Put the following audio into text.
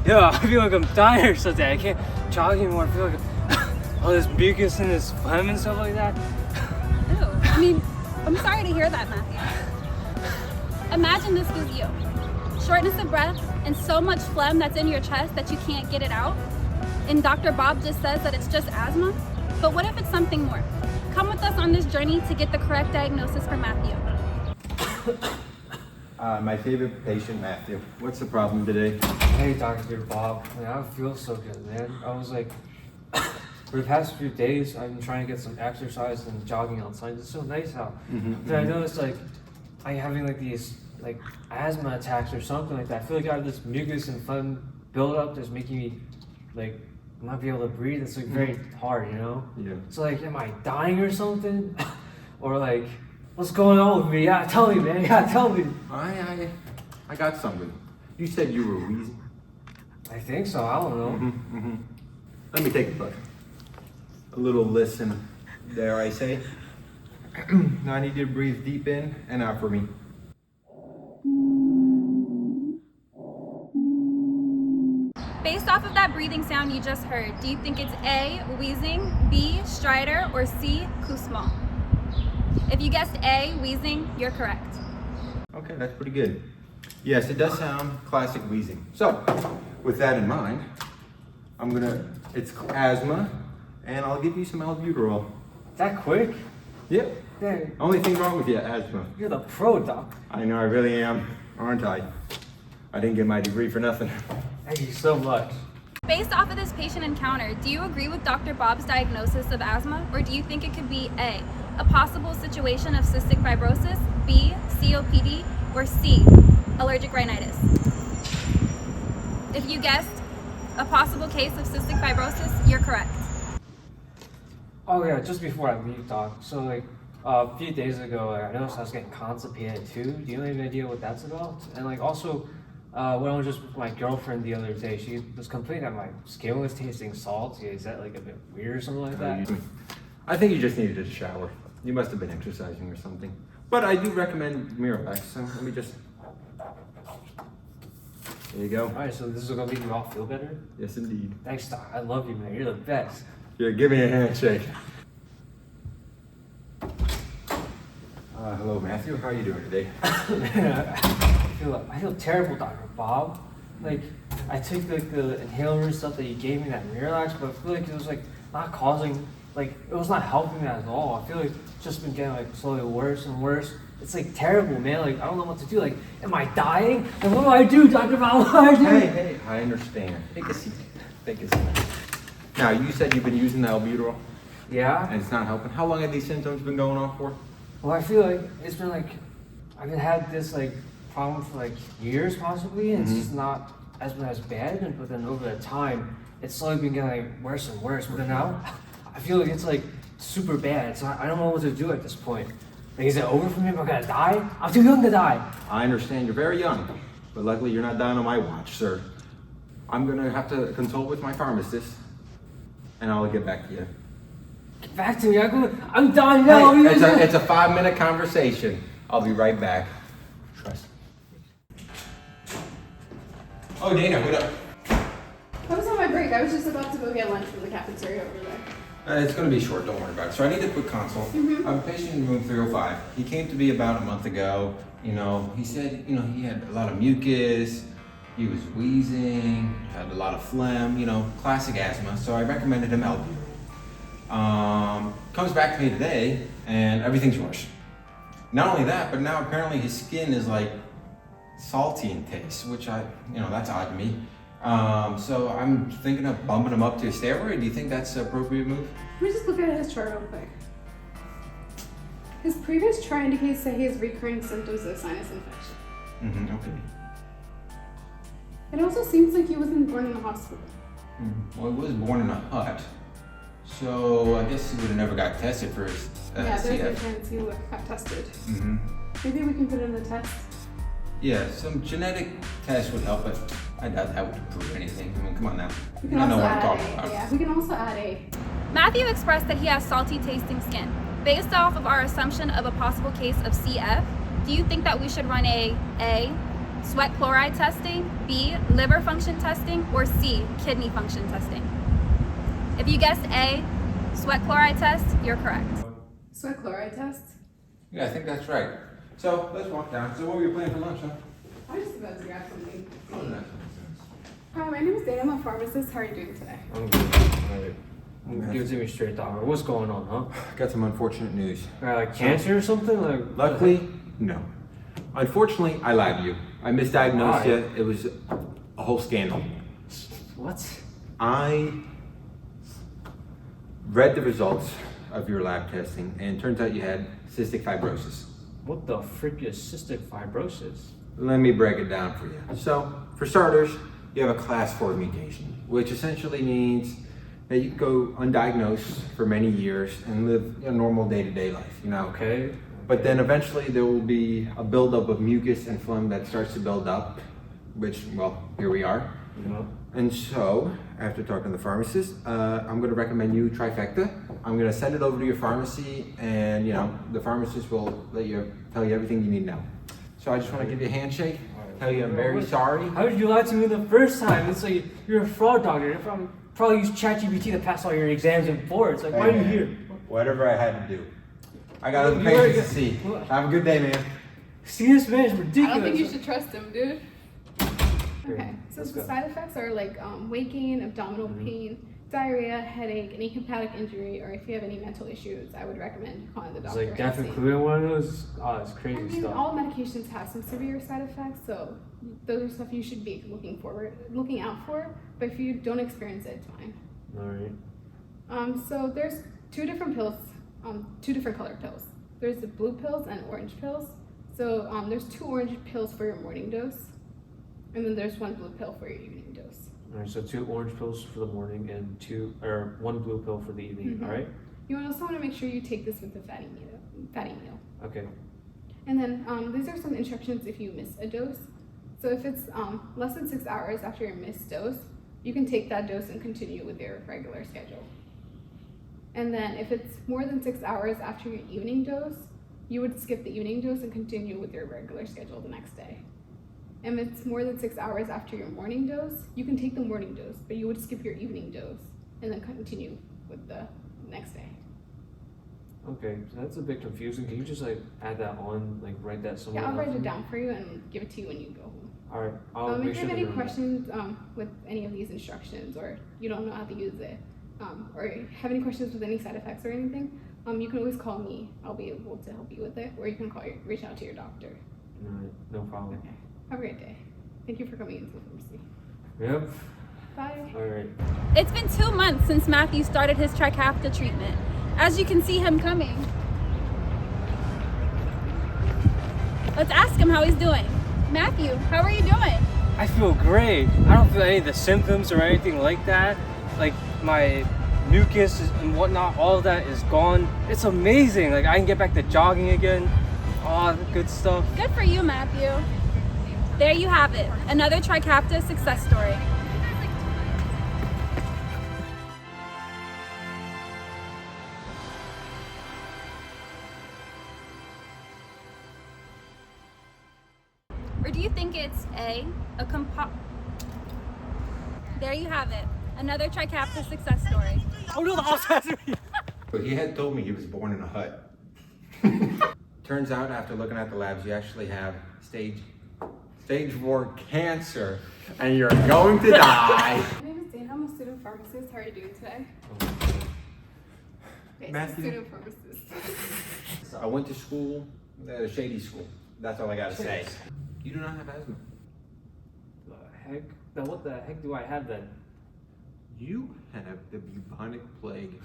Yo, I feel like I'm dying or something. I can't jog anymore. I feel like all this mucus and this phlegm and stuff like that. Ew. I mean, I'm sorry to hear that, Matthew. Imagine this was you. Shortness of breath and so much phlegm that's in your chest that you can't get it out. And Dr. Bob just says that it's just asthma. But what if it's something more? Come with us on this journey to get the correct diagnosis for Matthew. My favorite patient, Matthew. What's the problem today? Hey, Dr. Bob. Man, I don't feel so good, man. I was like, for the past few days, I've been trying to get some exercise and jogging outside. It's so nice out. But I noticed like, I'm having like these like asthma attacks or something like that. I feel like I have this mucus and phlegm buildup that's making me like not be able to breathe. It's like very hard, you know? Yeah. So like, am I dying or something? Or like, what's going on with me? Yeah, tell me, man. Yeah, tell me. I got something. You said you were wheezing. I think so. I don't know. Let me take a look. A little listen, dare I say. Now I need you to breathe deep in and out for me. Based off of that breathing sound you just heard, do you think it's A, wheezing, B, stridor, or C, Kussmaul? If you guessed A, wheezing, you're correct. Okay, that's pretty good. Yes, it does sound classic wheezing. So, with that in mind, it's asthma, and I'll give you some albuterol. That quick? Yep. Dang, Only thing wrong with you, asthma. you're the pro, doc. I know I really am, aren't I? I didn't get my degree for nothing. Thank you so much. Based off of this patient encounter, do you agree with Dr. Bob's diagnosis of asthma, or do you think it could be A, a possible situation of cystic fibrosis, B, COPD, or C, allergic rhinitis? If you guessed a possible case of cystic fibrosis, you're correct. Oh yeah, just before I leave, doc. So like a few days ago, I noticed I was getting constipated too. Do you have any idea what that's about? And like also, when I was just with my girlfriend the other day, she was complaining that my skin was tasting salty. Is that like a bit weird or something like that? I think you just needed a shower. You must have been exercising or something. But I do recommend Miralax, so let me just... There you go. Alright, so this is gonna make you all feel better? Yes, indeed. Thanks, doc. I love you, man. You're the best. Yeah, give me a handshake. Hello, Matthew. How are you doing today? I feel terrible, Dr. Bob. Like, I took like the inhaler and stuff that you gave me, that Miralax, but I feel like it was like not causing, like it was not helping me at all. I feel like it's just been getting like slowly worse and worse. It's like terrible, man. Like I don't know what to do. Like, am I dying? And what do I do, Dr. Bob? What do I do? Hey, I understand. Take a seat. Take a seat. Now, you said you've been using the albuterol Yeah. and it's not helping. How long have these symptoms been going on for? Well, I feel like it's been like I've been had this like problem for like years possibly, and it's just not as been as bad. But then over the time, it's slowly been getting like worse and worse. But then now, I feel like it's like super bad. So I don't know what to do at this point. Like, is it over for me? Am I gonna die? I'm too young to die. I understand you're very young, but luckily you're not dying on my watch, sir. I'm gonna have to consult with my pharmacist, and I'll get back to you. Get back to me. I'm dying now. Hey, it's a 5-minute conversation. I'll be right back. Trust me. Oh, Dana, what up? I was on my break. I was just about to go get lunch from the cafeteria over there. It's going to be short, don't worry about it. So I need a quick consult. I'm a patient in room 305. He came to me about a month ago. You know, he said, you know, he had a lot of mucus, he was wheezing, had a lot of phlegm, you know, classic asthma. So I recommended him albuterol. Comes back to me today and everything's worse. Not only that, but now apparently his skin is like salty in taste, which that's odd to me. So I'm thinking of bumping him up to a steroid. Do you think that's an appropriate move? Let me just look at his chart real quick. His previous chart indicates that he has recurring symptoms of sinus infection. Okay. It also seems like he wasn't born in the hospital. Well, he was born in a hut, so I guess he would have never got tested for his Yeah, there's a CF. chance he got tested. Mm-hmm. Maybe we can put in the test. Yeah, some genetic test would help, but I doubt that would prove anything. I mean, come on now. We I can know also what I'm add talking A. about. Yeah, we can also add A. Matthew expressed that he has salty tasting skin. Based off of our assumption of a possible case of CF, do you think that we should run a sweat chloride testing, B, liver function testing, or C, kidney function testing? If you guessed A, sweat chloride test, you're correct. Sweat chloride test? Yeah, I think that's right. So let's walk down. So what were you planning for lunch, huh? I'm just about to grab something. Oh, nice. Hi, my name is Dana. I'm a pharmacist. How are you doing today? I'm good. Alright. Give it to me straight, doctor. What's going on, huh? Got some unfortunate news. Like cancer or something? Like Luckily, no. Unfortunately, I lied to you. I misdiagnosed Why? you. It was a whole scandal. What? I read the results of your lab testing, and it turns out you had cystic fibrosis. What the frick is cystic fibrosis? Let me break it down for you. So, for starters, you have a class 4 mutation, which essentially means that you can go undiagnosed for many years and live a normal day-to-day life, you know? Okay. But then eventually there will be a buildup of mucus and phlegm that starts to build up, which, well, here we are. You know? And so, after talking to the pharmacist, I'm going to recommend you Trifecta. I'm going to send it over to your pharmacy, and you know the pharmacist will tell you everything you need to know. So I just want to give you a handshake, tell you I'm very sorry. How did you lie to me the first time? It's like you're a fraud, doctor. You're probably use ChatGPT to pass all your exams and boards. Like, why are you here? Whatever I had to do. I got other You already patients to see. got- Have a good day, man. See, this man is ridiculous. I don't think you should trust him, dude. Okay, so let's the go. side effects are like weight gain, abdominal pain, diarrhea, headache, any hepatic injury, or if you have any mental issues, I would recommend calling the It's doctor. like and seeing- dafepiclude, one of those. Oh, it's I crazy mean, stuff. all medications have some severe side effects, so those are stuff you should be looking out for. But if you don't experience it, it's fine. All right. So there's two different pills, two different colored pills. There's the blue pills and orange pills. So there's 2 orange pills for your morning dose, and then there's 1 blue pill for your evening dose. All right. So 2 orange pills for the morning and 1 blue pill for the evening. Mhm. All right. You also want to make sure you take this with the fatty meal. Okay. And then these are some instructions if you miss a dose. So if it's less than 6 hours after your missed dose, you can take that dose and continue with your regular schedule. And then if it's more than 6 hours after your evening dose, you would skip the evening dose and continue with your regular schedule the next day. And if it's more than 6 hours after your morning dose, you can take the morning dose, but you would skip your evening dose and then continue with the next day. Okay. So that's a bit confusing. Can you just like add that on, like write that somewhere? Yeah, I'll write for it me? down for you and give it to you when you go home. All right. I'll make If you sure have to any remember. questions with any of these instructions, or you don't know how to use it, or have any questions with any side effects or anything, you can always call me. I'll be able to help you with it, or you can reach out to your doctor. All right. No problem. Okay. Have a great day. Thank you for coming into the pharmacy. Yep. Bye. All right. It's been 2 months since Matthew started his Trikafta treatment. As you can see him coming. Let's ask him how he's doing. Matthew, how are you doing? I feel great. I don't feel any of the symptoms or anything like that. Like my mucus and whatnot, all of that is gone. It's amazing. Like I can get back to jogging again. All the good stuff. Good for you, Matthew. There you have it, another Trikafta success story. Or do you think it's A, There you have it, another Trikafta success story. Oh no, the house has me. But he had told me he was born in a hut. Turns out, after looking at the labs, you actually have stage 4 cancer, and you're going to die. My name is Dana. I'm a student pharmacist. How are you doing today? Okay, so Matthew. student pharmacist. I went to school at a shady school. That's all I gotta say. You do not have asthma. The heck? Then what the heck do I have then? You have the bubonic plague.